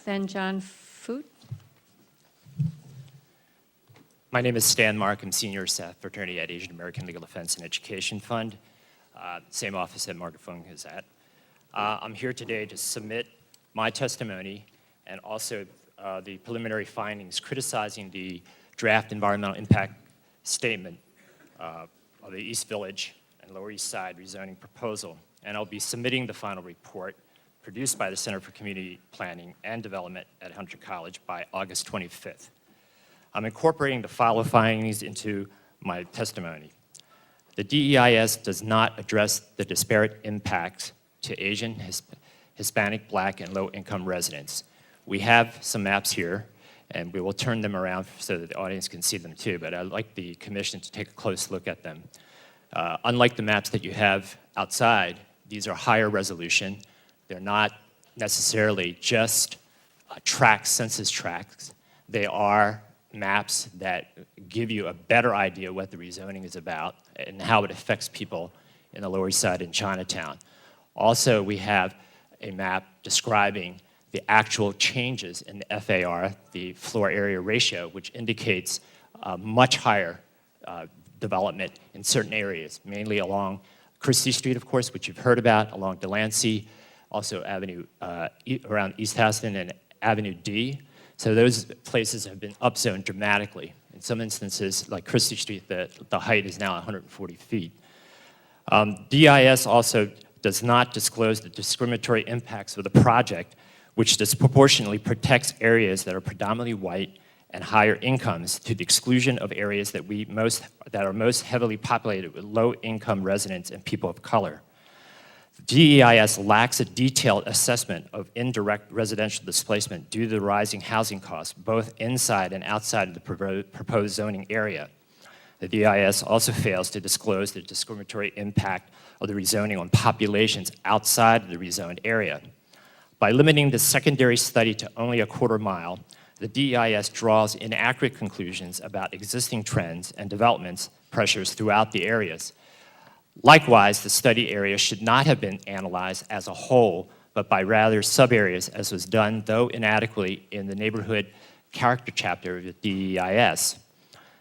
then John Foot. My name is Stan Mark. I'm Senior Staff Fraternity at Asian American Legal Defense and Education Fund, same office that Margaret Fung is at. I'm here today to submit my testimony and also the preliminary findings criticizing the draft environmental impact statement of the East Village and Lower East Side rezoning proposal. And I'll be submitting the final report produced by the Center for Community Planning and Development at Hunter College by August 25th. I'm incorporating the following findings into my testimony. The DEIS does not address the disparate impacts to Asian, Hispanic, Black, and low-income residents. We have some maps here, and we will turn them around so that the audience can see them too, but I'd like the commission to take a close look at them. Unlike the maps that you have outside, these are higher resolution. They're not necessarily just census tracts. They are maps that give you a better idea what the rezoning is about and how it affects people in the Lower East Side and Chinatown. Also, we have a map describing the actual changes in the FAR, the floor area ratio, which indicates much higher development in certain areas, mainly along Christie Street, of course, which you've heard about, along Delancey, also Avenue around East Houston and Avenue D. So those places have been upzoned dramatically. In some instances, like Christie Street, the height is now 140 feet. DIS also does not disclose the discriminatory impacts of the project, which disproportionately protects areas that are predominantly white and higher incomes to the exclusion of areas that are most heavily populated with low-income residents and people of color. DEIS lacks a detailed assessment of indirect residential displacement due to the rising housing costs, both inside and outside of the proposed zoning area. The DEIS also fails to disclose the discriminatory impact of the rezoning on populations outside of the rezoned area. By limiting the secondary study to only a quarter mile, the DEIS draws inaccurate conclusions about existing trends and development pressures throughout the areas. Likewise, the study area should not have been analyzed as a whole, but by rather sub-areas, as was done, though inadequately, in the neighborhood character chapter of the DEIS.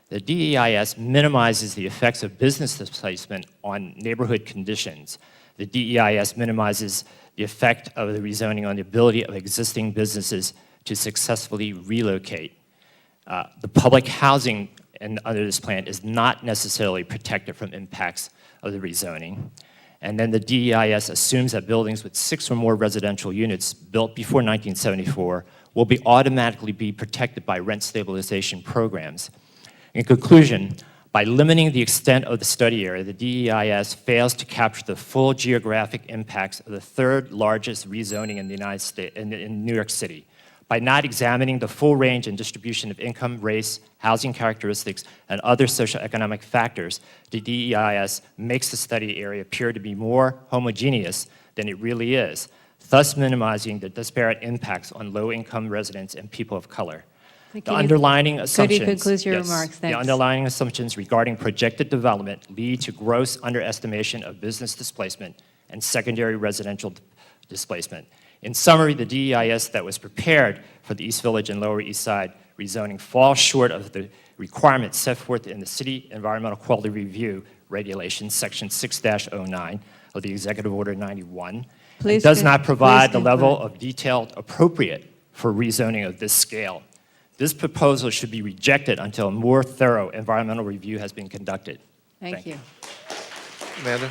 The DEIS minimizes the effects of business displacement on neighborhood conditions. The DEIS minimizes the effect of the rezoning on the ability of existing businesses to successfully relocate. The public housing under this plan is not necessarily protected from impacts of the rezoning. And then the DEIS assumes that buildings with 6 or more residential units built before 1974 will automatically be protected by rent stabilization programs. In conclusion, by limiting the extent of the study area, the DEIS fails to capture the full geographic impacts of the 3rd largest rezoning in the United States, in New York City. By not examining the full range and distribution of income, race, housing characteristics, and other socioeconomic factors, the DEIS makes the study area appear to be more homogeneous than it really is, thus minimizing the disparate impacts on low-income residents and people of color. The underlying assumptions, could you conclude your remarks? Thanks. The underlying assumptions regarding projected development lead to gross underestimation of business displacement and secondary residential displacement. In summary, the DEIS that was prepared for the East Village and Lower East Side rezoning falls short of the requirements set forth in the City Environmental Quality Review Regulations, Section 6-09 of the Executive Order 91. It does not provide the level of detail appropriate for rezoning of this scale. This proposal should be rejected until a more thorough environmental review has been conducted. Thank you. Amanda?